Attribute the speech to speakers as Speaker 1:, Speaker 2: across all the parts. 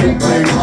Speaker 1: Adonai, Adonai.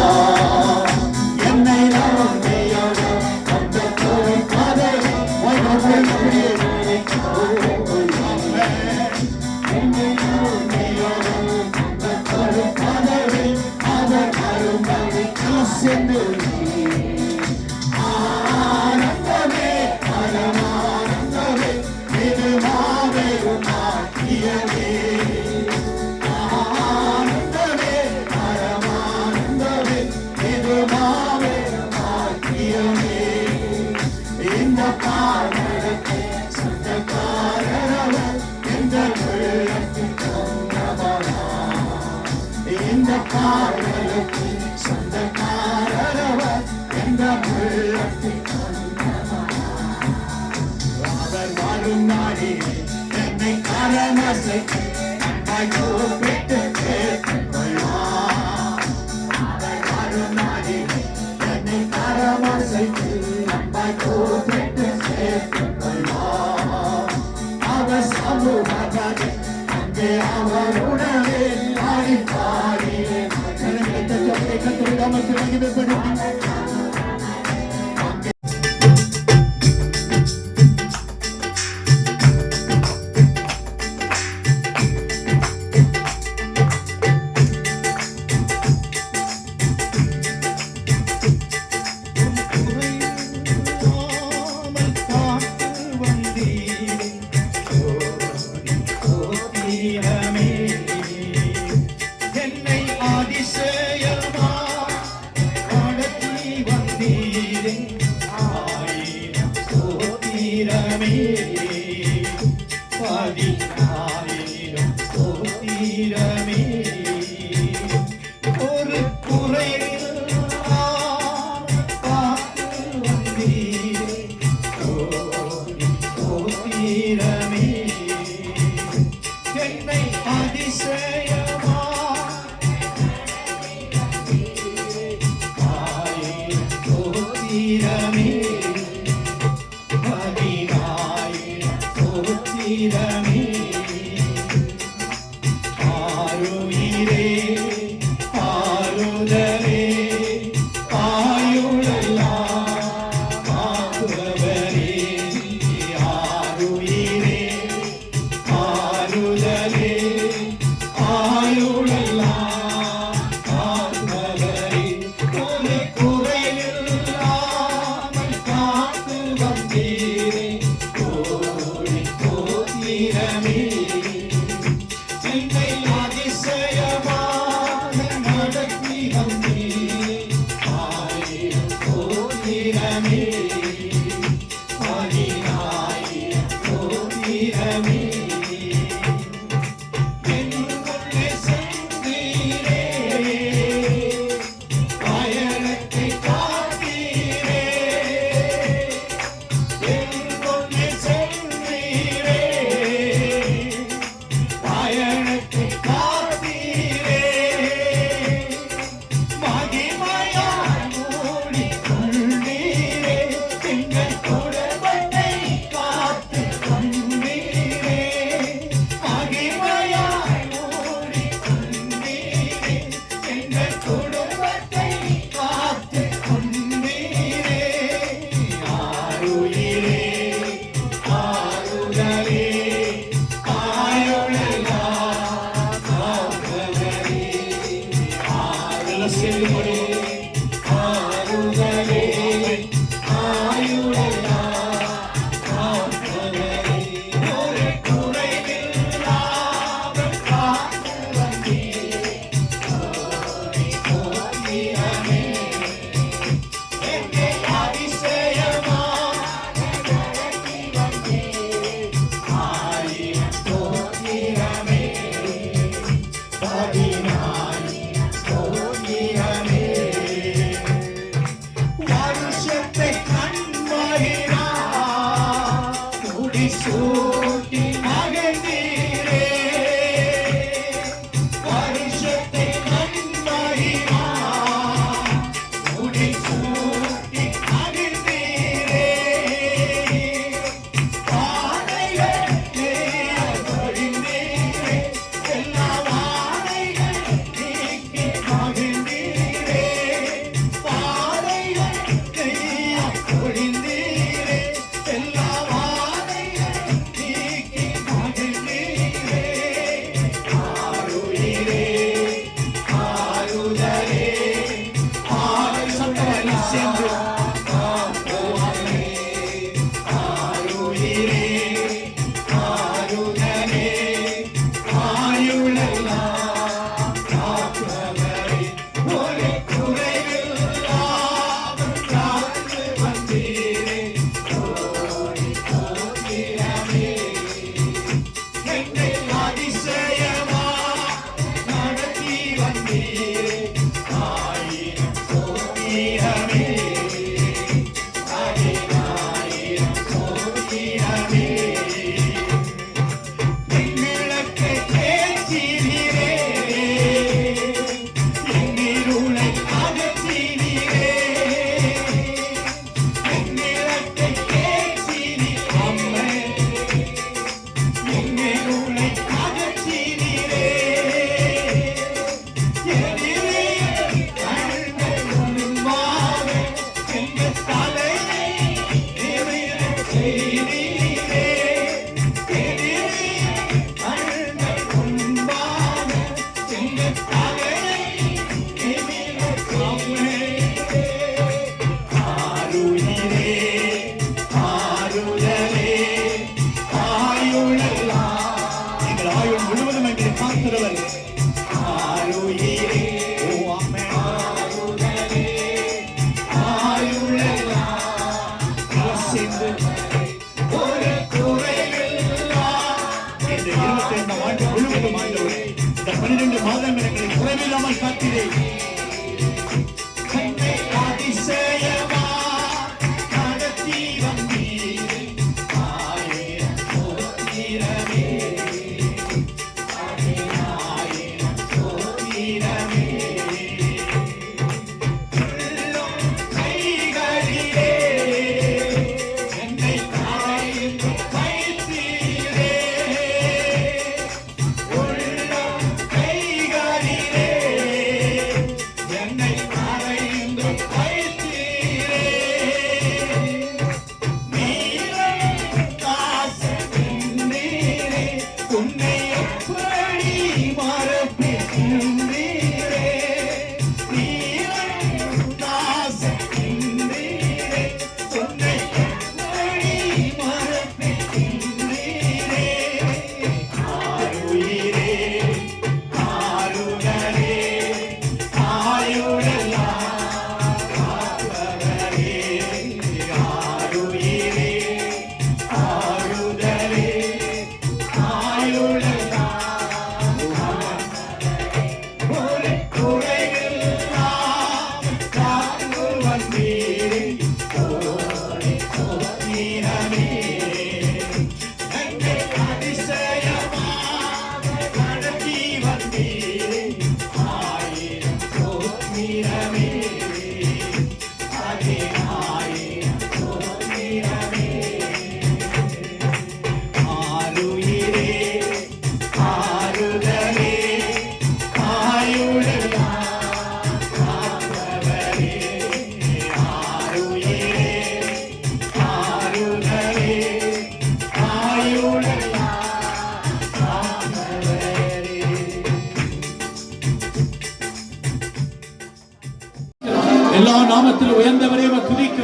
Speaker 1: எல்லா நாமத்தில் உயர்ந்தவரே துதிக்க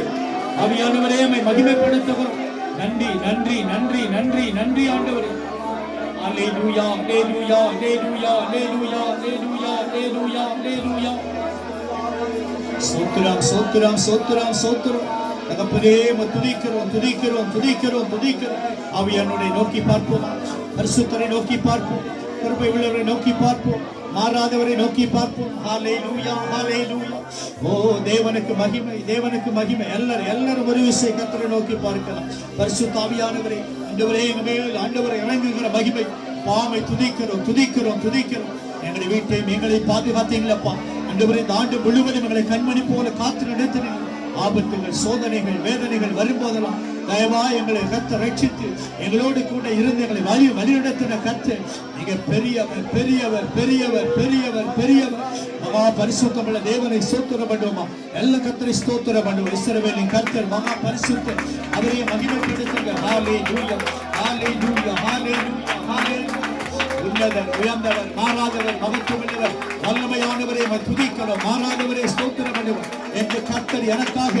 Speaker 1: ஆவியானவரே மகிமைப்படுத்தவர். நன்றி நன்றி நன்றி நன்றி நன்றி ஆண்டவரே. அல்லேலூயா அல்லேலூயா அல்லேலூயா அல்லேலூயா அல்லேலூயா அல்லேலூயா அல்லேலூயா. ஸ்தோத்திரம் ஸ்தோத்திரம் ஸ்தோத்திரம் ஸ்தோத்திரம். தகப்பனே துதிக்கிறோம் துதிக்கிறோம் துதிக்கிறோம் துதிக்கிறோம். ஆவியானவரை நோக்கி பார்ப்போம், பரிசுத்தரை நோக்கி பார்ப்போம், கிருபை உள்ளவரை நோக்கி பார்ப்போம், மாறாதவரை நோக்கி பார்ப்போம். ஹல்லேலூயா ஹல்லேலூயா. ஓ தேவனுக்கு மகிமை தேவனுக்கு மகிமை. எல்லாரும் ஒரு விஷயம் கர்த்தரை நோக்கி பார்க்கலாம். பரிசுத்த ஆவியானவரே ஆண்டவரே எங்கள் மேல் ஆண்டவரை இறங்குகிற மகிமை பாமை துதிக்கிறோம் துதிக்கிறோம் துதிக்கிறோம். எங்களுடைய வீட்டையும் எங்களை பாதுகாத்தீங்களப்பா ஆண்டவரே. இந்த ஆண்டு முழுவதும் எங்களை கண்மணி போல காத்து நடத்தினீங்க. ஆபத்துகள் சோதனைகள் வேதனைகள் வரும்போதெல்லாம் தயவா எங்களை கர்த்தர் ரட்சித்து எங்களோடு கூட இருந்து எங்களை வழிநடத்தின கர்த்தர் நீங்க பெரியவர் பெரியவர் பெரியவர் பெரியவர் பெரியவர். மகா பரிசுத்தமுள்ள தேவனை ஸ்தோத்திரம் பண்ணுவோமா? எல்லா கர்த்தரை ஸ்தோத்திரம் பண்ணுவோம். இஸ்ரவேலின் கர்த்தர் மகா பரிசுத்தர், அவரையே மகிமைப்படுத்துங்க. ஹல்லேலூயா ஹல்லேலூயா ஹல்லேலூயா ஹல்லேலூயா. உன்னதர் உயர்ந்தவர் மாறாதவர் மகத்துவமுள்ளவர் வல்லமையானவரை துதிக்கிறோம். மாறாதவரை ஸ்தோத்திரம் பண்ணுவோம். என்ற கர்த்தர் எனக்காக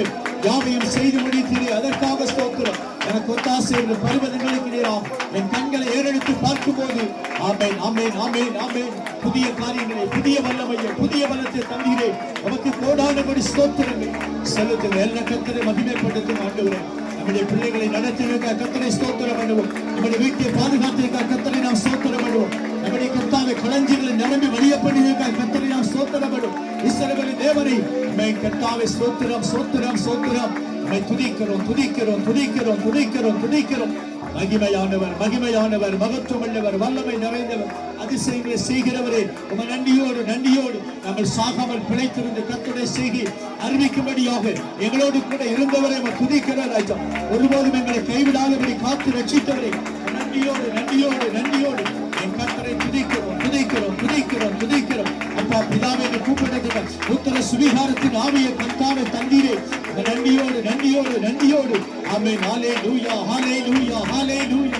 Speaker 1: யாவையும் செய்து முடித்தீரே, அதற்காக ஸ்தோத்திரம். எனக்கு ஒத்தாசை பருவதங்களுக்கு நேராம் என் கண்களை ஏறெடுத்து பார்க்கும் போது ஆமென் ஆமென் ஆமென் ஆமென். புதிய காரியங்களை புதிய வல்லமையை புதிய பலத்தை தந்தீரே, நமக்கு கோடானபடி ஸ்தோத்திரங்கள் செலுத்துங்க. எல்லா கர்த்தரை மகிமைப்படுத்தும் ஆண்டவரே. நம்முடைய பிள்ளைகளை நடத்திருக்க கர்த்தரை ஸ்தோத்திரம் பண்ணுவோம். நம்முடைய வீட்டை பாதுகாத்திருக்க கர்த்தரை நாம் ஸ்தோத்திரம் பண்ணுவோம். நம்முடைய கர்த்தாவை களஞ்சிகளை நிரம்பி வழியப்பட்டிருக்க கர்த்தரை நாம் ஸ்தோத்திரம் பண்ணுவோம். இஸ்ரவேலின் தேவனை கர்த்தாவை ஸ்தோத்திரம் ஸ்தோத்திரம் ஸ்தோத்திரம். துதிக்கிறோம் துதிக்கிறோம் துதிக்கிறோம் துதிக்கிறோம் துதிக்கிறோம். மகிமையானவர் மகிமையானவர் மகத்துவமுள்ளவர் வல்லமை நிறைந்தவர் அதிசயங்களை செய்கிறவரே உங்கள் நன்றியோடு நன்றியோடு நாங்கள் சாகாமல் பிழைத்திருந்த கர்த்தருடைய செய்கை அறிவிக்கும்படியாக எங்களோடு கூட இருந்தவரை துதிக்கிறார் ராஜா. ஒருபோதும் எங்களை கைவிடாதபடி காத்து ரட்சித்தவரை நன்றியோடு நன்றியோடு நன்றியோடு என் கர்த்தரை துதிக்கிறோம் துதிக்கிறோம் துதிக்கிறோம் துதிக்கிறோம். அப்பா பிதாவை கூப்பிட்டது உத்தர சுவிகாரத்தின் ஆவியை கர்த்தாவை தந்தீரே, நன்றியோடு நன்றியோடு நன்றியோடு. ஆமென் ஹல்லேலூயா ஹல்லேலூயா ஹல்லேலூயா.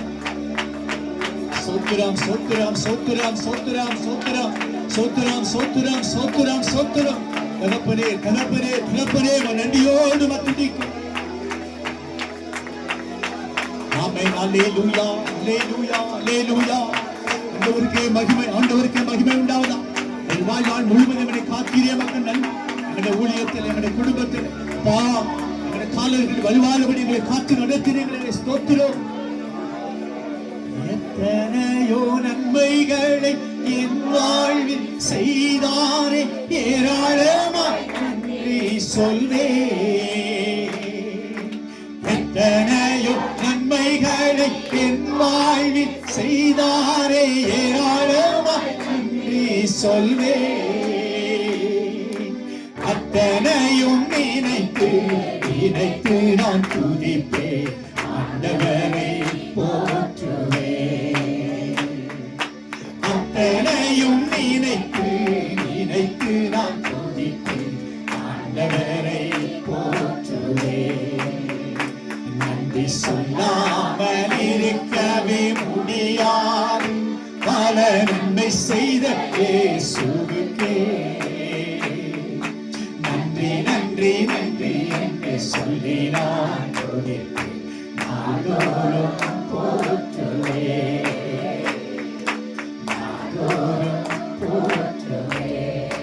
Speaker 1: ஸ்தோத்திரம் ஸ்தோத்திரம் ஸ்தோத்திரம் ஸ்தோத்திரம் ஸ்தோத்திரம் ஸ்தோத்திரம் ஸ்தோத்திரம் ஸ்தோத்திரம் ஸ்தோத்திரம். தகப்பனே தகப்பனே தகப்பனே நன்றியோடு துதிக்கும். ஆமென் ஹல்லேலூயா ஹல்லேலூயா ஹல்லேலூயா. ஆண்டவருக்கே மகிமை ஆண்டவருக்கே மகிமை உண்டாவதா. என் வாழ்நாள் முழுவதும் என்னை காத்தீரே மக்கள் நன்றி. எங்களுடைய ஊழியத்தில் எங்களுடைய குடும்பத்தில் எங்களுடைய காலர்கள் வலுவானபடி எங்களை காத்து நடத்தினீங்களே ஸ்தோத்திரம். எத்தனையோ நன்மைகளை என் வாழ்வில் செய்தாரே ஏராளமாய் நன்றி சொல்வே. எத்தனையோ நன்மைகளை என் வாழ்வில் செய்தாரே ஏராளமாய் நன்றி சொல்வே. அத்தனையும் நினைத்து நினைத்து நான் துதிப்பேன், ஆண்டவரை போற்றுவேன். அத்தனையும் நினைத்து நினைத்து நான் துதிப்பேன், ஆண்டவரை போற்றுவேன். நன்றி சொல்லாமல் இருக்கவே முடியாது, பல நன்மை செய்த இயேசுவுக்கே நன்றி நன்றி நன்றி என்று சொல்லி நான் துதிப்பேன், நாள்தோறும் போற்றுவேன், நாள்தோறும் போற்றுவேன்.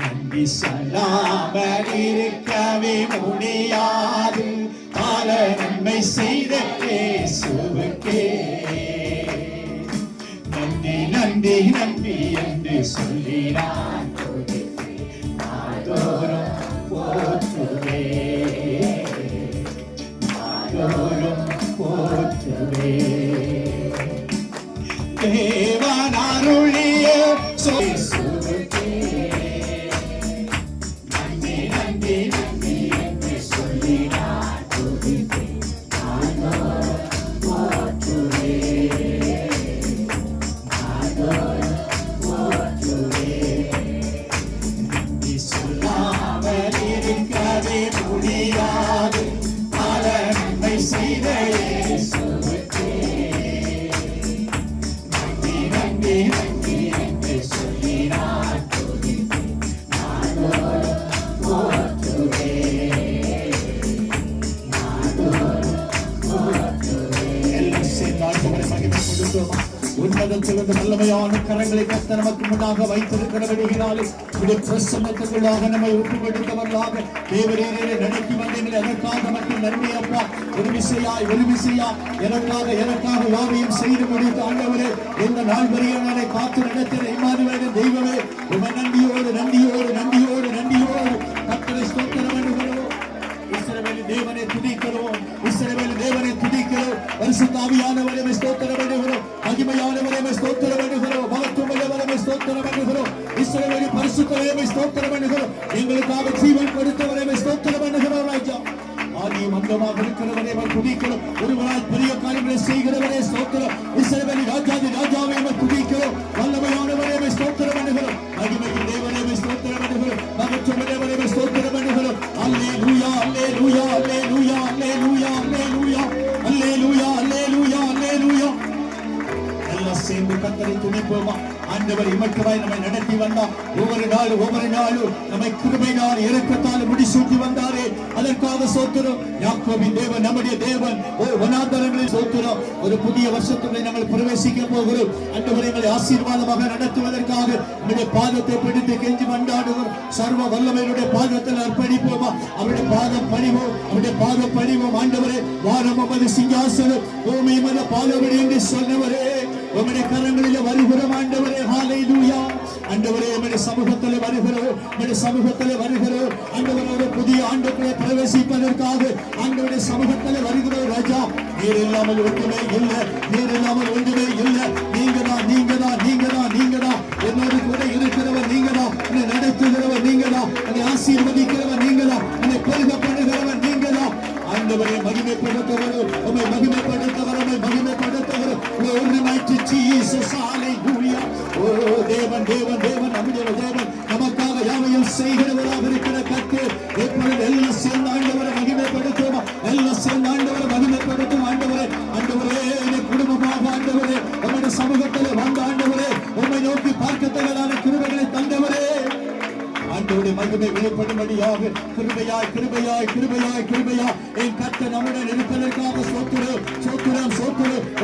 Speaker 1: நன்றி சொல்லாமல் இருக்கவே முடியாது, பல நன்மை செய்த இயேசுவுக்கே நன்றி நன்றி நன்றி என்று சொல்லி நான் துதிப்பேன், நாள்தோறும் போற்றுவேன், நாள்தோறும் போற்றுவேன். தேவன் அருளிய இயேசுவுக்கே நன்றி நன்றி நன்றி என்று சொல்லி நான் துதிப்பேன், நாள்தோறும் போற்றுவேன், நாள்தோறும் போற்றுவேன். நன்றி சொல்லாமல் இருக்கவே முடியாது, பல நன்மை செய்த இயேசுவுக்கே நன்றி நன்றி நன்றி என்று சொல்லி நான் துதிப்பேன், நாள்தோறும் போற்றுவேன், நாள்தோறும் போற்றுவேன். எல்லாம் சேர்ந்து ஆண்டவரை மகிமை கொடுத்தோமா? உன்னதத்திலிருந்து வல்லமையான கரங்களை கர்த்தர் நமக்கு முன்னாக வைத்திருக்கிறபடியினாலே உடைய பிரசன்னத்துக்குள்ளாக நம்மை ஒப்புக்கொடுத்தவர்களாக தேவரீரே நடத்தி வந்தீர்கள். எனக்காக மட்டும் நன்மை அப்பா, ஒரு விசையா எனக்காக யாவையும் செய்து முடித்த ஆண்டவரே, இந்த நாள் வரையை காத்து நடத்தின இம்மானுவேலின் தெய்வமே, உம நன்றியோடு நன்றியோடு நன்றியோடு நன்றியோடு கர்த்தரை ஸ்தோத்திரம் பண்ணுகிறோம். இஸ்ரவேலின் தேவனை துதிக்கிறோம், இஸ்ரவேலின் தேவனை துதிக்கிறோம். பரிசுத்த ஆவியானவரை ஸ்தோத்திரம் பண்ணுகிறோம், மகிமையானவரை ஸ்தோத்திரம் பண்ணுகிறோம், மகத்துவமுள்ளவரை ஸ்தோத்திரம் பண்ணுகிறோம். இஸ்ரவேலின் பரிசுத்தரை ஸ்தோத்திரம் பண்ணுகிறோம், எங்களுக்காக ஜீவன் கொடுத்தவரை ஸ்தோத்திரம் பண்ணுகிறோம். ராஜா ஆதியும் அந்தமாக இருக்கிறவரை துதிக்கிறோம், ஒருவரால் பெரிய காரியங்களை செய்கிறவரே ஸ்தோத்திரம். இஸ்ரவேலின் ராஜாவை துதிக்கிறோம், வல்லமையானவரை ஸ்தோத்திரம் பண்ணுகிறோம், மகிமையின் தேவனை ஸ்தோத்திரம் பண்ணுகிறோம், மகத்துவமுள்ளவரை ஸ்தோத்திரம் பண்ணுகிறோம். அல்லேலூயா அல்லேலூயா அல்லேலூயா அல்லேலூயா அல்லேலூயா அல்லேலூயா அல்லேலூயா அல்லேலூயா. எல்லாம் சேர்ந்து கர்த்தரை துதிப்போமா? ஆண்டவர் இமட்டுவாய் நம்மை நடத்தி வந்தார். ஒவ்வொரு நாளும் நம்மை கிருபையினால் இரக்கத்தால் முடிசூட்டி வந்தாரே, அதற்காக ஸ்தோத்திரம். யாக்கோபின் தேவன் நம்முடைய தேவன். வனாந்தரங்களில் ஸ்தோத்திரம். ஒரு புதிய வருஷத்துக்குள்ளே நாங்கள் பிரவேசிக்க போகிறோம். ஆண்டவரை எங்களை ஆசீர்வாதமாக நடத்துவதற்காக நம்முடைய பாதத்தை பிடித்து கெஞ்சி மண்டாடுவோம். சர்வ வல்லமையுடைய பாதத்தில் அர்ப்பணிப்போமா? அவருடைய பாதம் பணிவோம். ஆண்டவரே, வானம் உமது சிங்காசனம், பூமி உமது பாதபடி என்று சொன்னவரே, உம்முடைய கரங்களிலே வருகிறோம் ஆண்டவரே. ஹல்லேலூயா. ஆண்டவரே, உம்முடைய சமூகத்திலே வருகிறோம், ஆண்டவரே, ஒரு புதிய ஆண்டுக்குள்ளே பிரவேசிப்பதற்காக ஆண்டவருடைய சமூகத்திலே வருகிறோம். ராஜா, நீர் இல்லாமல் ஒன்றுமே இல்லை, நீங்கதான் என்னோடு கூட இருக்கிறவர் நீங்கதான், என்னை நடத்துகிறவர் நீங்கதான், என்னை ஆசீர்வதிக்கிறவர் நீங்கதான், என்னை பெருக பண்ணுகிறவர் நீங்கதான். ஆண்டவரை மகிமைப்படுத்தவர், உம்மை மகிமைப்படுத்தவர். Glory mighty Jesus, hallelujah. Oh தேவன் நம்முடைய தேவன், நமக்காக யாவையும் செய்கிறவராக இருக்கிற கர்த்தர். எப்பொழுது எல்லாம் சேர்ந்து ஆண்டவரை மகிமைப்படுத்தும், ஆண்டவரே, என் குடும்பமாக ஆண்டவரே, உம்முடைய சமூகத்திலே வந்த ஆண்டவரே, உம்மை நோக்கி பார்க்கத்தக்கதான கிருபைகளை தந்தவரே, ஆண்டவருடைய மகிமை வெளிப்படும்படியாக கிருபையாய் என் கர்த்தர் நம்முடன் இருப்பதற்காக ஸ்தோத்திரம்.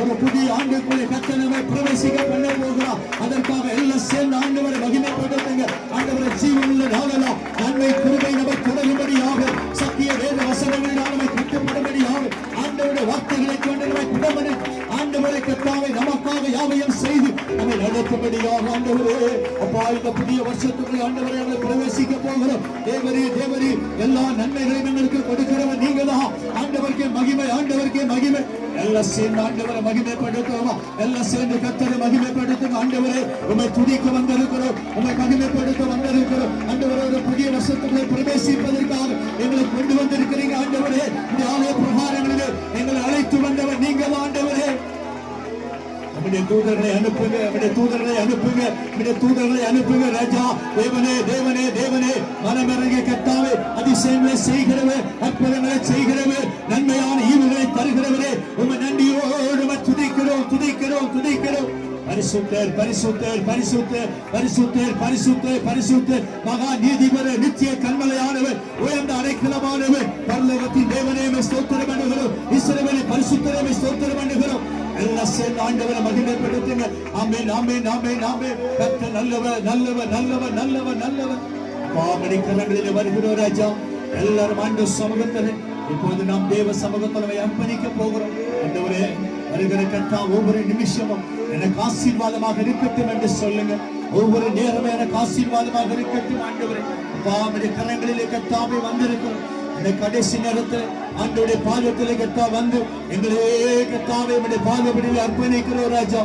Speaker 1: ஒரு புதிய ஆண்டுக்குள்ளே கர்த்தர் நம்மை பிரவேசிக்க பண்ண போகிறார். அதற்காக எல்லாம் சேர்ந்து ஆண்டவரை மகிமைப்படுத்துங்க. ஆண்டவரை ஜீவனுள்ள நாளெல்லாம் நன்மை கிருபை நம்மை தொடரும்படியாக, சத்திய வேத வசனங்களினால் நம்மை கட்டப்படும்படியாக, ஆண்டவருடைய வார்த்தைகளை கொண்டு நம்மை குடமனை ஆண்டவரை கர்த்தாவை நமக்காக யாவையும் செய்து நம்மை நடத்த நடத்தும்படியாக ஆண்டவரே அப்பா இந்த புதிய வருஷத்துக்குள் ஆண்டவரை எங்களை பிரவேசிக்க போகிறோம். தேவரே தேவரே எல்லா நன்மைகளையும் எங்களுக்கு கொடுக்கிறவர் நீங்க தான். ஆண்டவருக்கே மகிமை, ஆண்டவருக்கே மகிமை. எல்லாம் சேர்ந்து ஆண்டவரை மகிமைப்படுத்துவோமா? எல்லாம் சேர்ந்து கர்த்தரை மகிமைப்படுத்தும். ஆண்டவரே உம்மை துதிக்க வந்திருக்கிறோம், உம்மை மகிமைப்படுத்த வந்திருக்கிறோம். ஆண்டவரே ஒரு புதிய வருஷத்துக்குள்ளே பிரவேசிப்பதற்காக எங்களை கொண்டு வந்திருக்கிறீங்க. ஆண்டவரே இந்த ஆலய பிரகாரங்களிலே எங்களை அழைத்து வந்தவர் நீங்க தான். ஆண்டவரே நம்முடைய தூதர்களை அனுப்புங்க, நம்முடைய தூதர்களை அனுப்புங்க, நம்முடைய தூதர்களை அனுப்புங்க ராஜா. தேவனே தேவனே தேவனே மனமிறங்கிய கர்த்தாவே, அதிசயங்களை செய்கிறவர், அற்புதங்களை செய்கிறவர், நன்மையான ஈவுகளை தருகிறவரே உம்மை நன்றியோடு துதிக்கிறோம் துதிக்கிறோம் துதிக்கிறோம். பரிசுத்தர் பரிசுத்தர் பரிசுத்தர் பரிசுத்தர் பரிசுத்தர் பரிசுத்தர் மகா நீதிபதி, நித்திய கன்மலையானவர், உயர்ந்த அடைக்கலமானவர், பரலோகத்தின் தேவனே ஸ்தோத்திரம் பண்ணுகிறோம். இஸ்ரவேலின் பரிசுத்தரை ஸ்தோத்திரம் பண்ணுகிறோம். எல்லாம் சேர்ந்து ஆண்டவரை மகிமைப்படுத்துங்க. ஆமென் ஆமென் ஆமென் ஆமென். கர்த்தர் நல்லவர் நல்லவர் நல்லவர் நல்லவர் நல்லவர். பாவனை கரங்களிலே வருகிறோம் ராஜா. எல்லாரும் ஆண்டு சமூகத்தில் இப்போது நாம் தேவ சமூகத்தில் அர்ப்பணிக்க போகிறோம். ஆண்டவரே வருகிற கர்த்தா ஒவ்வொரு நிமிஷமும் எனக்கு ஆசீர்வாதமாக இருக்கட்டும் என்று சொல்லுங்க. ஒவ்வொரு நேரமும் எனக்கு ஆசீர்வாதமாக இருக்கட்டும். ஆண்டவரே பாவனை கரங்களிலே கர்த்தாவே வந்திருக்கிறோம். இந்த கடைசி நேரத்தில் ஆண்டவருடைய பாதத்திலே கர்த்தா வந்து எங்களே கர்த்தாவே நம்முடைய பாதபடியில் அர்ப்பணிக்கிறோம் ராஜா.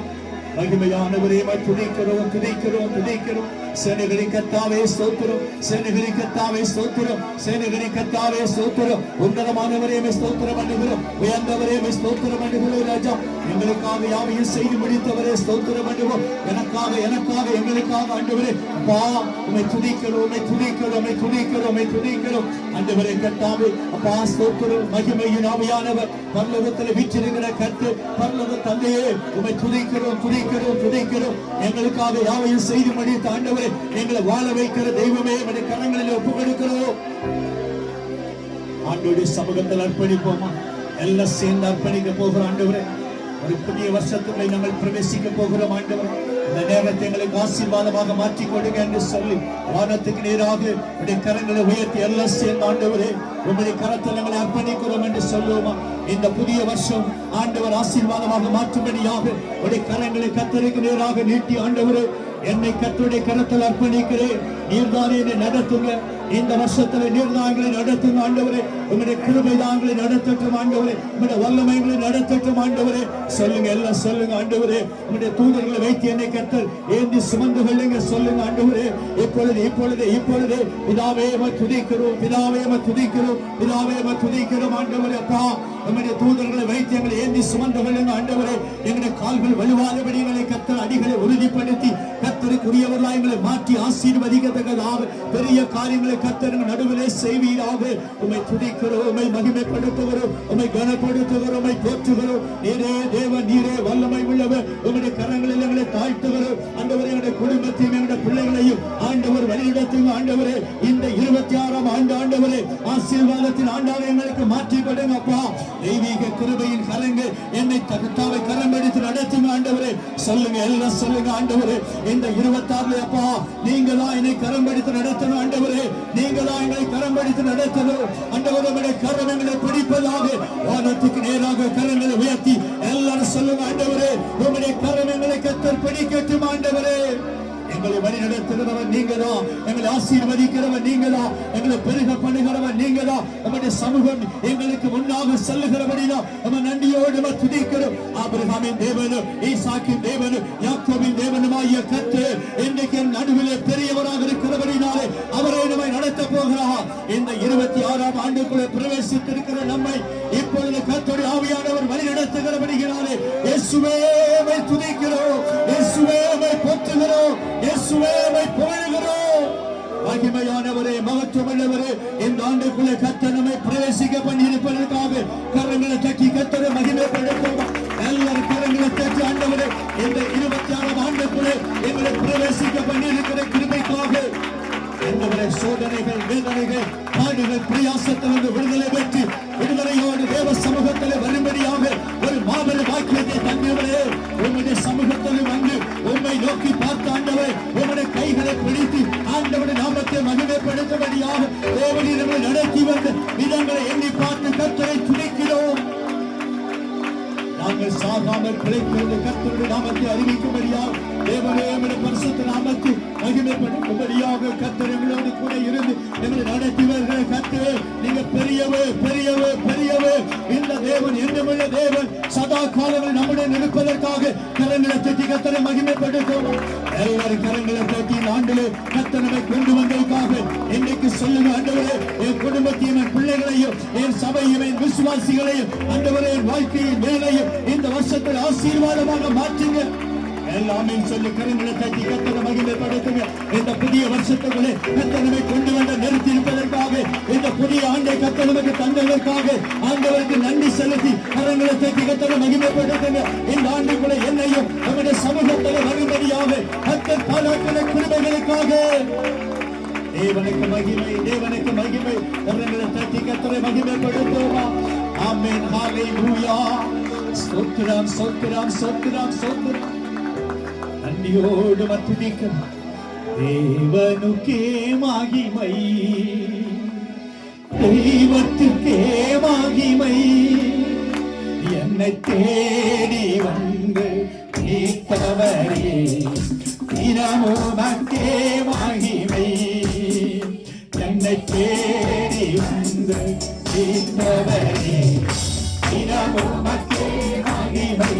Speaker 1: மகிமையானவரே துதிக்கிறோம் துதிக்கிறோம் துதிக்கிறோம். சேனைகளின் கர்த்தாவே ஸ்தோத்திரம், சேனைகளின் கர்த்தாவே ஸ்தோத்திரம், சேனைகளின் கர்த்தாவே ஸ்தோத்திரம். உன்னதமானவரே ஸ்தோத்திரம் பண்ணுகிறோம், உயர்ந்தவரே ஸ்தோத்திரம் பண்ணுகிறோம் ராஜா. எங்களுக்காக யாவையும் செய்து முடித்தவரே ஸ்தோத்திரம் பண்ணுவோம். எனக்காக எனக்காக எங்களுக்காக ஆண்டவரே அப்பா உம்மை துதிக்கிறோம் உம்மை துதிக்கிறோம் உம்மை துதிக்கிறோம் உம்மை துதிக்கிறோம். ஆண்டவரே கர்த்தாவே அப்பா ஸ்தோத்திரம். மகிமையின் ஆவியானவர் பரலோகத்தில் வீற்றிருக்கிற கர்த்தர் பரலோக தந்தையே உம்மை துதிக்கிறோம் துதிக்கிறோம் துதிக்கிறோம். எங்களுக்காக யாவையும் செய்து முடித்த ஆண்டவரே எங்களை வாழ வைக்கிற தெய்வமே உம்முடைய கரங்களில் ஒப்புக் கொடுக்கிறோம். ஆண்டவருடைய சமூகத்தில் அர்ப்பணிப்போமா? எல்லாம் சேர்ந்து அர்ப்பணிக்க போகிறோம். ஆண்டவரே ஒரு புதிய வருஷத்துக்குள்ளே நாங்கள் பிரவேசிக்க போகிறோம். ஆண்டவரே இந்த நேரத்தை எங்களுக்கு ஆசீர்வாதமாக மாற்றிக் கொடுங்க என்று சொல்லி வானத்துக்கு நேராக உடைய கரங்களை உயர்த்தி எல்லாம் சேர்ந்து ஆண்டவரே உங்களுடைய கரத்தில் எங்களை அர்ப்பணிக்கிறோம் என்று சொல்லுவோமா? இந்த புதிய வருஷம் ஆண்டவர் ஆசீர்வாதமாக மாற்றும்படியாக உடைய கரங்களை கர்த்தருக்கு நேராக நீட்டி ஆண்டவரே என்னை கர்த்தருடைய கரத்தில் அர்ப்பணிக்கிறேன். நீர்தானே என்னை நடத்துங்க. இந்த வருஷத்துல நீர்தாங்களை நடத்துங்க ஆண்டவரே. உங்களுடைய கிருபை தாங்களை நடத்தட்டும் ஆண்டவரே. உங்களுடைய வல்லமைகளை நடத்தட்டும் ஆண்டவரே. சொல்லுங்க எல்லாம் சொல்லுங்க ஆண்டவரே. உங்களுடைய தூதர்களை வைத்து என்னை கர்த்தர் ஏந்தி சுமந்து கொள்ளுங்க சொல்லுங்க ஆண்டவரே. இப்பொழுது இப்பொழுது இப்பொழுது பிதாவே துதிக்கிறோம் பிதாவே துதிக்கிறோம் பிதாவே துதிக்கிறோம் ஆண்டவரே. அப்பா நம்முடைய தூதர்களை வைத்து எங்களை ஏந்தி சுமந்து கொள்ளுங்க ஆண்டவரே. எங்களுடைய கால்கள் வலுவாதபடி எங்களை கர்த்தர் அடிகளை உறுதிப்படுத்தி கர்த்தருக்குரியவர்களாய் எங்களை மாற்றி ஆசீர்வதிக்கத்தக்கதாக பெரிய காரியங்களை கர்த்தர் நடுவிலே செய்வீராக. உம்மை துதிக்கிறோம் உம்மை மகிமைப்படுத்துகிறோம் உம்மை கனப்படுத்துகிறோம் உம்மை போற்றுகிறோம். நீரே தேவன் நீரே வல்லமை உள்ளவர். உங்களுடைய கரங்களில் எங்களை தாழ்த்துகிறோம் ஆண்டவரே. எங்களுடைய குடும்பத்தையும் எங்களுடைய பிள்ளைகளையும் ஆண்டவர் வழிநடத்துங்க ஆண்டவரே. இந்த 26ஆம் ஆண்டு ஆண்டவரே ஆசீர்வாதத்தின் ஆண்டாக எங்களுக்கு மாற்றி கொடுங்க அப்பா. தெய்வீக கிருபையின் கரங்கள் என்னை கர்த்தாவை கரம் பிடித்து நடத்துங்க ஆண்டவரே. சொல்லுங்க எல்லாம் சொல்லுங்க ஆண்டவரே. இந்த 26 அப்பா நீங்க தான் என்னை கரம் பிடித்து நடத்தணும் ஆண்டவரே. நீங்க தான் எங்களை கரம் பிடித்து நடத்தணும் ஆண்டவரே. உங்களுடைய கரம் எங்களை பிடிப்பதாக வானத்துக்கு நேராக கரங்களை உயர்த்தி எல்லாரும் சொல்லுங்க ஆண்டவரே. உங்களுடைய கரம் எங்களை கர்த்தர் பிடிக்கட்டும் ஆண்டவரே. எங்களை வழி நடத்துகிறவர் நீங்க தான், எங்களை ஆசீர்வதிக்கிறவர் நீங்க தான், எங்களை பெருக பண்ணுகிறவர் நீங்க தான். நம்முடைய சமூகம் எங்களுக்கு முன்னாக செல்லுகிறபடிதான் நம்ம நன்றியோடு துதிக்கிறோம். ஆபிரகாமின் தேவனும் ஈசாக்கின் தேவனும் யாக்கோபின் தேவனுமாகிய கர்த்தர் இன்றைக்கு நடுவிலே பெரியவராக இருக்கிறபடினாலே அவரை நம்மை நடத்த போகிறார். இந்த 26ஆம் ஆண்டுக்குள்ளே பிரவேசித்திருக்கிற நம்மை இப்பொழுது கர்த்தருடைய ஆவியானவர் வழி நடத்துகிறபடினாலே இயேசுவே துதிக்கிறோம், இயேசுவே போற்றுகிறோம், இயேசுவே புகழுகிறோம். மகிமையானவரே மகத்துவமுள்ளவரே இந்த ஆண்டுக்குள்ளே கர்த்தர் நம்மை பிரவேசிக்க பண்ணியிருப்பதற்காக கரங்களை தட்டி கர்த்தரை மகிமைப்படுத்தும். எல்லாரும் கரங்களை தட்டி ஆண்டவரே இந்த 26ஆம் ஆண்டுக்குள்ளே எங்களை பிரவேசிக்க பண்ணியிருக்கிற கிருபைக்காக ஆண்டவரே சோதனைகள் வேதனைகள் பாடுகள் பிரயாசத்திலிருந்து விடுதலை பெற்று விடுதலையோடு தேவ சமூகத்தில் வரும்படியாக ஒரு மாபெரும் வாக்கியத்தை தந்தவரே. உங்களுடைய சமூகத்தில் வந்து உண்மை நோக்கி பார்த்த ஆண்டவரே உங்களுடைய கைகளை பிடித்து ஆண்டவருடைய நாமத்தை மகிமைப்படுத்தும்படியாக தேவனீர் நம்மை நடத்தி வந்த விதங்களை எண்ணி பார்த்து கர்த்தரை துதிக்கிறோம். நாங்கள் நாங்கள் சாகாமல் பிழைத்திருந்த கர்த்தருடைய நாமத்தை அறிவிக்கும்படியாக தேவனே உம்முடைய பரிசுத்த நாமத்தை மகிமைப்படுத்தும்படியாக கர்த்தர் எங்களோடு கூட இருந்து எங்களை நடத்தி வருகிற கர்த்தரே, நீங்க பெரியவர் பெரியவர் பெரியவர். இந்த தேவன் என்னுள்ள தேவன் சதா காலங்கள் நம்முடைய நிற்பதற்காக கரங்களை தட்டி கர்த்தரை மகிமைப்படுத்தும். எல்லாரும் கரங்களை தட்டி ஆண்டவரே கர்த்தரை கொண்டு வந்ததற்காக இன்னைக்கு சொல்லுங்க ஆண்டவரே, என் குடும்பத்தையும் என் பிள்ளைகளையும் என் சபையும் என் விசுவாசிகளையும் ஆண்டவரே என் வாழ்க்கையின் மேலையும் இந்த வருஷத்தை ஆசீர்வாதமாக மாற்றுங்க. எல்லாமே சொல்லி கரங்களை தட்டி கர்த்தரை மகிமைப்படுத்துங்க. இந்த புதிய வருஷத்துக்குள்ளே கர்த்தரை கொண்டு வந்து நிறுத்தி இருப்பதற்காக, இந்த புதிய ஆண்டை கர்த்தருக்கு தந்ததற்காக ஆண்டவருக்கு நன்றி செலுத்தி கரங்களை தட்டி கர்த்தரை மகிமைப்படுத்துங்க. இந்த ஆண்டுக்குள்ளே என்னையும் நம்முடைய சமூகத்தில் வரும்படியாக கர்த்தர் பாராட்டுகிற கிருபைகளுக்காக தேவனுக்கு மகிமை, தேவனுக்கு மகிமை. கரங்களை தட்டி கர்த்தரை மகிமைப்படுத்துவோமா? ஆமென், ஹல்லேலூயா. ஸ்தோத்திரம் ஸ்தோத்திரம் ஸ்தோத்திரம் ஸ்தோத்திரம். நன்றியோடு துதிக்க தேவனுக்கே மகிமை, தெய்வத்துக்கே மகிமை. என்னை தேடி வந்து நீத்தவரே தினமுமக்கே மகிமை. என்னை தேடி வந்து நீத்தவரே தினமுமக்கே மகிமை.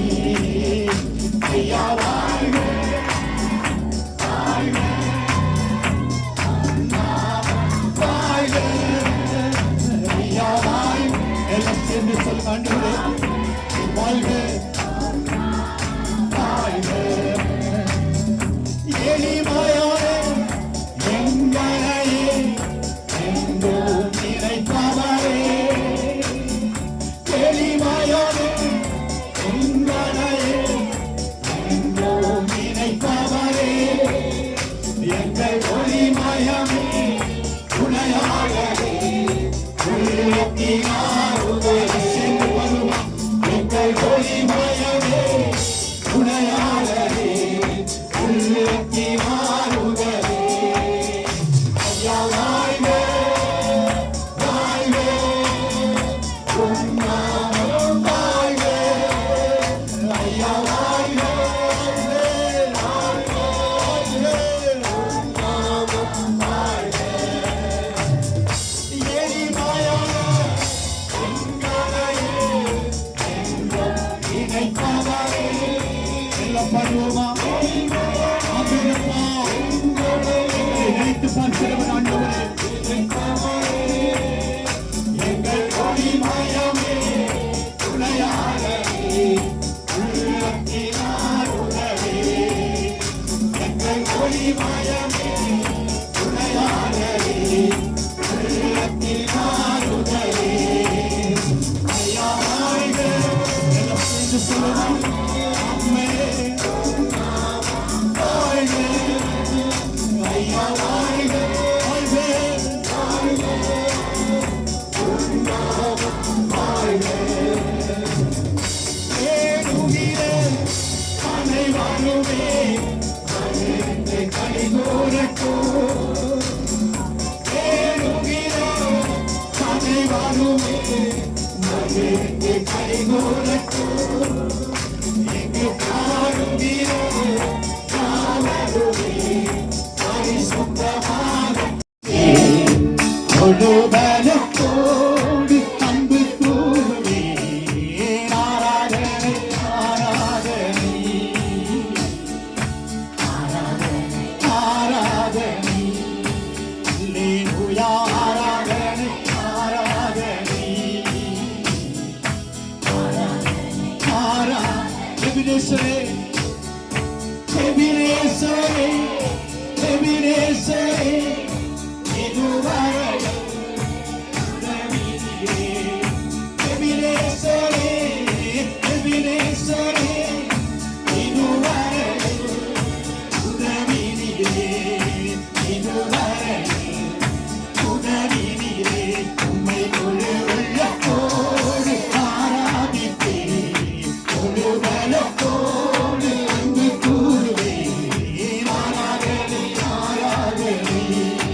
Speaker 2: ஆராதனை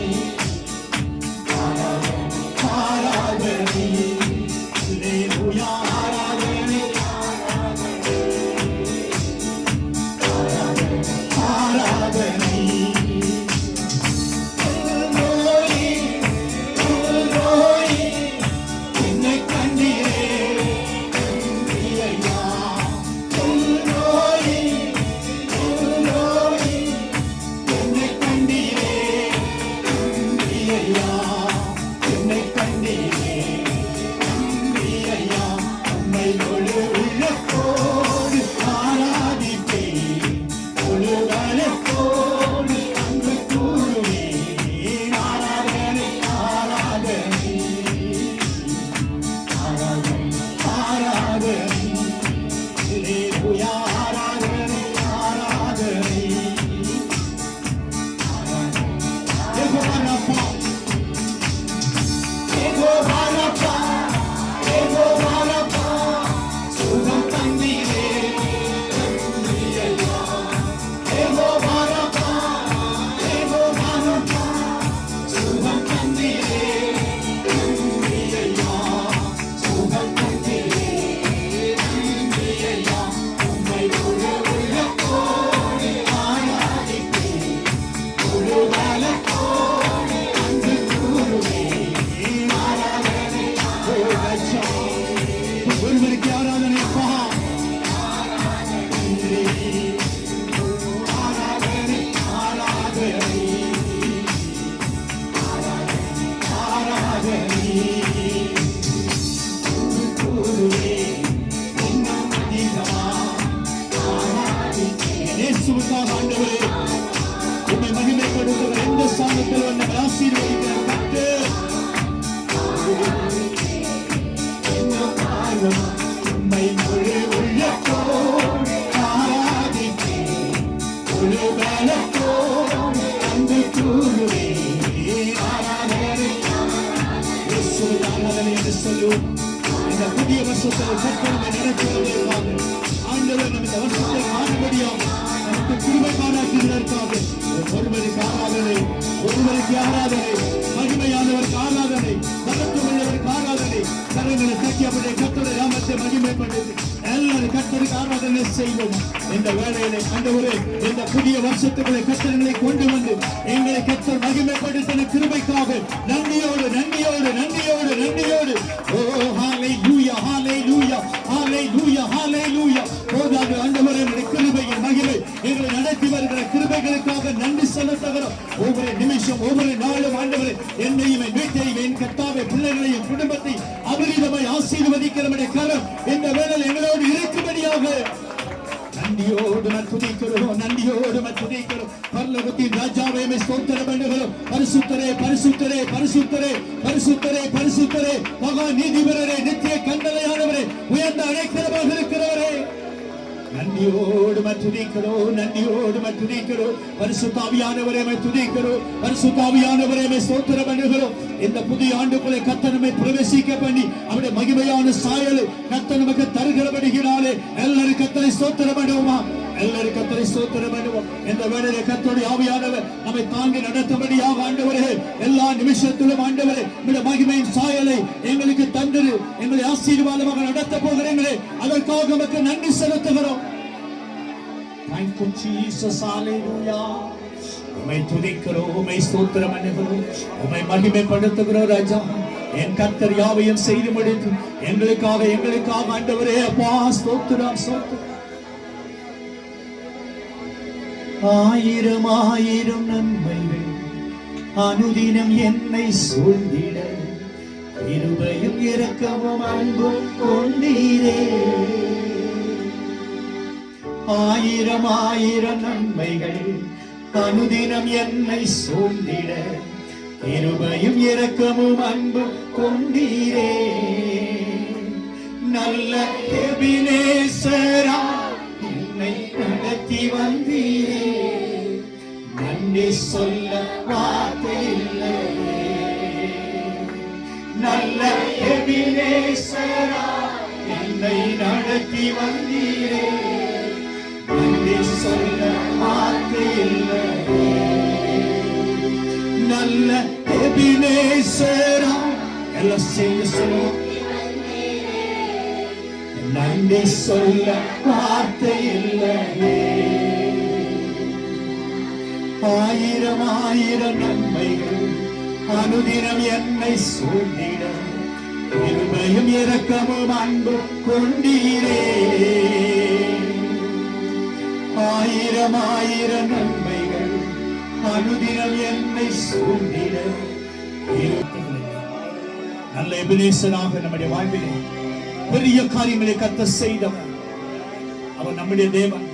Speaker 1: ஐயா, என்னை கண்டீரே, நன்றி ஐயா, உம்மை முழு உள்ளத்தோடு ஆராதிப்பேன், முழு பலத்தோடு அன்பு கூறுவேன். ஆராதனை ஆராதனை ஆராதனை ஆராதனை, அல்லேலூயா, ஆராதனை ஆராதனை. யெகோவா ராப்பா, யெகோவா ராப்பா, யெகோவா ராப்பா, சுகம் தந்தீரே, நன்றி ஐயா. யெகோவா ராப்பா, யெகோவா ராப்பா, சுகம் தந்தீரே, நன்றி ஐயா. சுகம் தந்தீரே, நன்றி ஐயா. உம்மை முழு உள்ளத்தோடு ஆராதிப்பேன், முழு பலத்தோடு அன்பு கூறுவேன். ஆராதனை ஓ ராஜா, ஒருவருக்கு ஆராதனை அப்பா. நன்றி. ஆராதனை ஆராதனை ஆராதனை அன்பு கூறுவேன். இன்னும் அதிகமா ஆராதிப்பேன். இயேசுவுக்காக ஆண்டவரே, உம்மை மகிமைப்படுத்துகிற எந்த ஸ்தானத்தில் நம்மை ஆசீர்வதிக்கிற கர்த்தர், இன்னும் ஆர்வம் உம்மை முழு உள்ளத்தோடு ஆராதிப்பேன், முழு பலத்தோடு அன்பு கூறுவேன். ஆராதனை இயேசுவை ஆராதனை என்று சொல்லுவோம். இந்த புதிய வருஷத்தில் கர்த்தர் நம்மை நடத்துவதற்காக, ஆண்டவர் நம்ம இந்த வருஷத்தை காணும்படியாக நமக்கு கிருபை பாராட்டுவதற்காக ஒருவருக்கு ஆராதனை, ஒருவருக்கு ஆராதனை, மகிமையானவருக்கு ஆராதனை, மகத்துவமுள்ளவருக்கு ஆராதனை. கரங்களை தட்டி அவருடைய கர்த்தருடைய நாமத்தை மகிமைப்படுத்தி எல்லாரும் கர்த்தருக்கு ஆராதனை செய்வோம். இந்த வேளையிலே ஆண்டவரே, இந்த புதிய வருஷத்துக்குள்ளே கர்த்தர்களை கொண்டு வந்து எங்களை கர்த்தர் மகிமைப்படுத்தின கிருபைக்காக நன்றியோடு நன்றியோடு நன்றியோடு நன்றியோடு. ஓ ஹalleluya ஹalleluya ஹalleluya ஹalleluya. போதாது ஆண்டவரே, என்னுடைய கிருபையின் மகிமை எங்களை நடத்தி வருகிற கிருபைகளுக்காக நன்றி செலுத்துகிறோம். ஒவ்வொரு நிமிஷம் ஒவ்வொரு நாளும் ஆண்டவரே, என்னையும் என் வீட்டையும் என் கர்த்தாவே பிள்ளைகளையும் குடும்பத்தை அபரிதமாய் ஆசீர்வதிக்கிற நம்முடைய கரம் இந்த வேளையில் எங்களோடு இருக்கும்படியாக நன்றியோடு துதிக்கிறோம், நன்றியோடு துதிக்கிறோம். பரலோகத்தின் ராஜாவே ஸ்தோத்திரம் பண்ணுகிறோம். பரிசுத்தரே பரிசுத்தரே பரிசுத்தரே பரிசுத்தரே பரிசுத்தரே, மகா நீதிபரரே, நித்திய கண்டளையானவரே, உயர்ந்த அடைக்கலமாக இருக்கிறவரே, நன்றியோடு துதிக்கிறோம், நன்றியோடு துதிக்கிறோம். பரிசுத்த ஆவியானவரே துதிக்கிறோம், பரிசுத்த ஆவியானவரே ஸ்தோத்திரம் பண்ணுகிறோம். இந்த புதிய ஆண்டுக்குள்ளே கர்த்தர் நம்மை பிரவேசிக்க பண்ணி அவருடைய மகிமையான சாயலை கர்த்தர் நமக்கு தருகிறபடியினாலே எல்லாரும் கர்த்தரை ஸ்தோத்திரம் பண்ணுவோமா? எல்லாரும் கர்த்தரை ஸ்தோத்திரம் பண்ணுவோம். இந்த வேளையிலே கர்த்தருடைய ஆவியானவர் நம்மை தாங்கி நடத்தும்படியாக ஆண்டவரே, எல்லா நிமிஷத்திலும் ஆண்டவரே, நம்முடைய மகிமையின் சாயலை எங்களுக்கு தந்து எங்களை ஆசீர்வாதமாக நடத்த போகிறீங்களே, அதற்காக நமக்கு நன்றி செலுத்துகிறோம். Thank you, Jesus. Hallelujah. உம்மை துதிக்கிறோம், உம்மை ஸ்தோத்திரம் பண்ணுகிறோம், உம்மை மகிமைப்படுத்துகிறோம் ராஜா. என் கர்த்தர் யாவையும் செய்து முடித்து எங்களுக்காக ஆண்டவரே அப்பா ஸ்தோத்திரம் ஸ்தோத்திரம். ஆயிரம் ஆயிரம் நன்மைகள் அனுதினம் என்னை சூழ்ந்திட, கிருபையும் இரக்கமும் அன்பும் கொண்டீரே. ஆயிரம் ஆயிரம் நன்மைகள் அனுதினம் என்னை சூழ்ந்திட, கிருபையும் இரக்கமும் அன்பும் கொண்டீரே. நல்ல எபினேசரா என்னை நடத்தி வந்தீரே, நன்றி சொல்ல வார்த்தை இல்லையே. நல்ல எபினேசரா என்னை நடத்தி வந்தீரே, நன்றி சொல்ல வார்த்தை இல்லையே. நல்ல எபினேசரா எல்லாம் செய்ய சொல்லுவோம், நன்றி சொல்ல வார்த்தை இல்லையே. ஆயிரம் ஆயிரம் நன்மைகள் அனுதினம் என்னை சூழ்ந்திட, கிருபையும் இரக்கமும் அன்பு கொண்டீரே. ஆயிரம் ஆயிரம் நன்மைகள் அனுதினம் என்னை சூழ்ந்திட, எபினேசராக நம்முடைய வாழ்விலே பெரிய காரியங்களை கர்த்தர் செய்தவர். அவர் நம்முடைய தேவன்.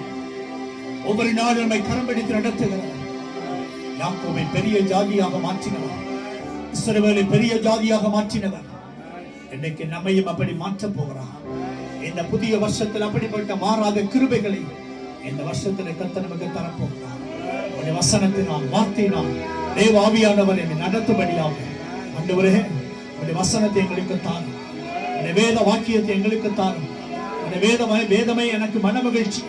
Speaker 1: ஒவ்வொரு நாளும் நம்மை கரம் பிடித்து நடத்துகிறார். யாக்கோபை பெரிய ஜாதியாக மாற்றினவர், இஸ்ரவேலை பெரிய ஜாதியாக மாற்றினவர். இன்னைக்கு நம்மையும் அப்படி மாற்றப் போகிறார். இந்த புதிய வருஷத்தில் அப்படிப்பட்ட மாறாத கிருபைகளை இந்த வருஷத்தில் கர்த்தர் நமக்கு தரப்போகிறார். உடைய வசனத்தினால், வார்த்தையினால் தேவ ஆவியானவர் என்னை நடத்தும்படியாக ஆண்டவரே உடைய வசனத்தை எங்களுக்கு தாரும், உடைய வேத வாக்கியத்தை எங்களுக்கு தாரும். உடைய வேதமே எனக்கு மன மகிழ்ச்சி,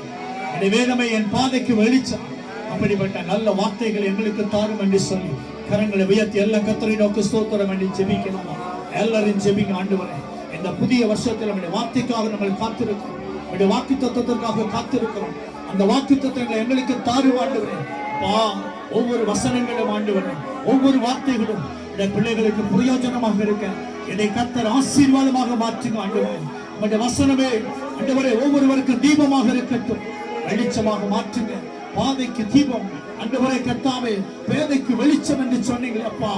Speaker 1: உடைய வேதமே என் பாதைக்கு வெளிச்சம். அப்படிப்பட்ட நல்ல வார்த்தைகள் எங்களுக்கு தாரும் என்று சொல்லி கரங்களை உயர்த்தி எல்லா கர்த்தரை நோக்கி ஸ்தோத்திரம் என்று ஜெபிக்கலாமா? எல்லாரும் ஜெபிங்க. ஆண்டவரே இந்த புதிய வருஷத்தில் நம்முடைய வார்த்தைக்காக நம்ம காத்திருக்கிறோம், நம்முடைய வாக்கு தத்துவத்திற்காக காத்திருக்கிறோம். அந்த வாக்கு தத்துவங்களை எங்களுக்கு தாரும் ஆண்டவரே. ஒவ்வொரு வசனங்களும் ஆண்டவரே, ஒவ்வொரு வார்த்தைகளும் இந்த பிள்ளைகளுக்கு பிரயோஜனமாக இருக்க இதை கர்த்தர் ஆசீர்வாதமாக மாற்றுங்க ஆண்டவரே. நம்முடைய வசனமே ஆண்டவரே ஒவ்வொருவருக்கும் தீபமாக இருக்கட்டும், வெளிச்சமாக மாற்றுங்க. பாதைக்கு தீபம் ஆண்டவரே, கர்த்தாவே பேதைக்கு வெளிச்சம் என்று சொன்னீங்களே அப்பா.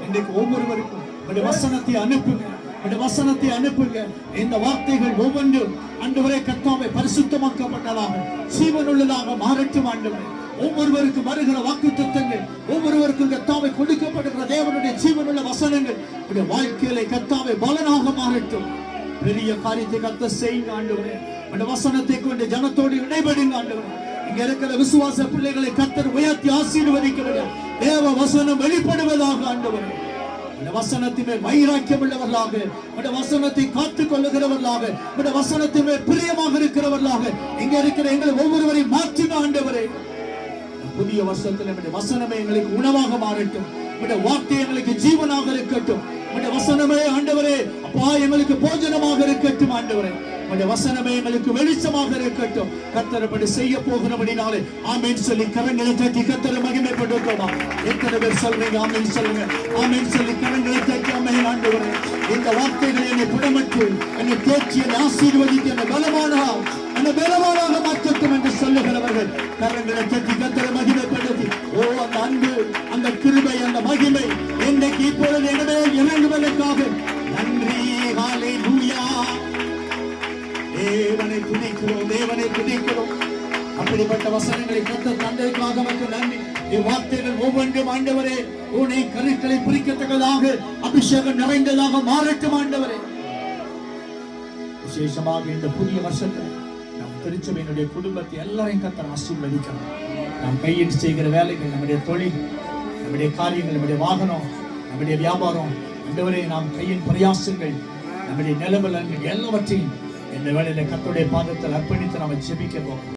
Speaker 1: இன்றைக்கு ஒவ்வொருவருக்கும் உடைய வசனத்தை அனுப்புங்க, உடைய வசனத்தை அனுப்புங்க. இந்த வார்த்தைகள் ஒவ்வொன்றும் ஆண்டவரே கர்த்தாவே பரிசுத்தமாக்கப்பட்டதாக ஜீவனுள்ளதாக மாறட்டும் ஆண்டவரே. ஒவ்வொருவருக்கும் வருகிற வாக்குத்தத்தங்கள், ஒவ்வொருவருக்கும் கர்த்தாவே கொடுக்கப்படுகிற தேவனுடைய ஜீவனுள்ள வசனங்கள் உடைய வாழ்க்கையிலே கர்த்தாவே பலனாக மாறட்டும். பெரிய காரியத்தை கர்த்தர் செய்யுங்க ஆண்டவரே. உடைய வசனத்தை கொண்டு ஜனத்தோடு இடைபடுங்க ஆண்டவரே. இங்க இருக்கிற விசுவாச பிள்ளைகளை கர்த்தர் உயர்த்தி ஆசீர்வதிக்கிறார். தேவ வசனம் வெளிப்படுவதாக ஆண்டவரே. இந்த வசனத்தின் மேல் வைராக்கியம் உள்ளவர்களாக, இந்த வசனத்தை காத்துக் கொள்ளுகிறவர்களாக, இந்த வசனத்தின் மேல் பிரியமாக இருக்கிறவர்களாக இங்க இருக்கிற எங்களை ஒவ்வொருவரையும் மாற்றின ஆண்டவரே. புதிய வருஷத்தில் நம்முடைய வசனமே எங்களுக்கு உணவாக மாறட்டும், நம்முடைய வார்த்தை எங்களுக்கு ஜீவனாக இருக்கட்டும். நம்முடைய வசனமே ஆண்டவரே அப்பா எங்களுக்கு போஜனமாக இருக்கட்டும் ஆண்டவரே. நம்முடைய வசனமே எங்களுக்கு வெளிச்சமாக இருக்கட்டும். கர்த்தர் அப்படி செய்ய போகிறபடினாலே ஆமென் சொல்லி கரங்களை தட்டி கர்த்தரை மகிமைப்படுத்துவோமா? எத்தனை பேர் சொல்றீங்க ஆமென் சொல்லுங்க? ஆமென் சொல்லி கரங்களை தட்டி ஆமென் ஆண்டவரே. இந்த வார்த்தைகளை என்னை புடமட்டு, என்னை தேற்றி, என்னை ஆசீர்வதித்து, என்னை பலவானாக மாற்றட்டும் என்று சொல்லுகிறவர்கள் கரங்களை தட்டி கர்த்தரை மகிமைப்படுத்தி, ஓ அந்த அன்பு, அந்த கிருபை, அந்த மகிமை இன்றைக்கு இப்பொழுது எனவே இறங்குவதற்காக நன்றி. ஹல்லேலூயா. தேவனை துதிக்கிறோம், தேவனை துதிக்கிறோம். அப்படிப்பட்ட வசனங்களை கர்த்தர் தந்ததற்காக நமக்கு நன்றி. இவ்வார்த்தைகள் ஒவ்வொன்றும் ஆண்டவரே உன்னை கருக்களை பிரிக்கத்தக்கதாக அபிஷேகம் நிறைந்ததாக மாறட்டும் ஆண்டவரே. விசேஷமாக இந்த புதிய வருஷத்தில் நம் திருச்சபையினுடைய குடும்பத்தை எல்லாரையும் கர்த்தர் ஆசீர்வதிக்கணும். நாம் கையிட்டு செய்கிற வேலைகள், நம்முடைய தொழில், நம்முடைய காரியங்கள், நம்முடைய வாகனம், நம்முடைய வியாபாரம் ஆண்டவரே, நாம் கையின் பிரயாசங்கள், நம்முடைய நிலவலங்கள் எல்லாவற்றையும் இந்த வேளையில கர்த்தருடைய பாதத்தில் அர்ப்பணித்து நாம் ஜெபிக்க போகிறோம்.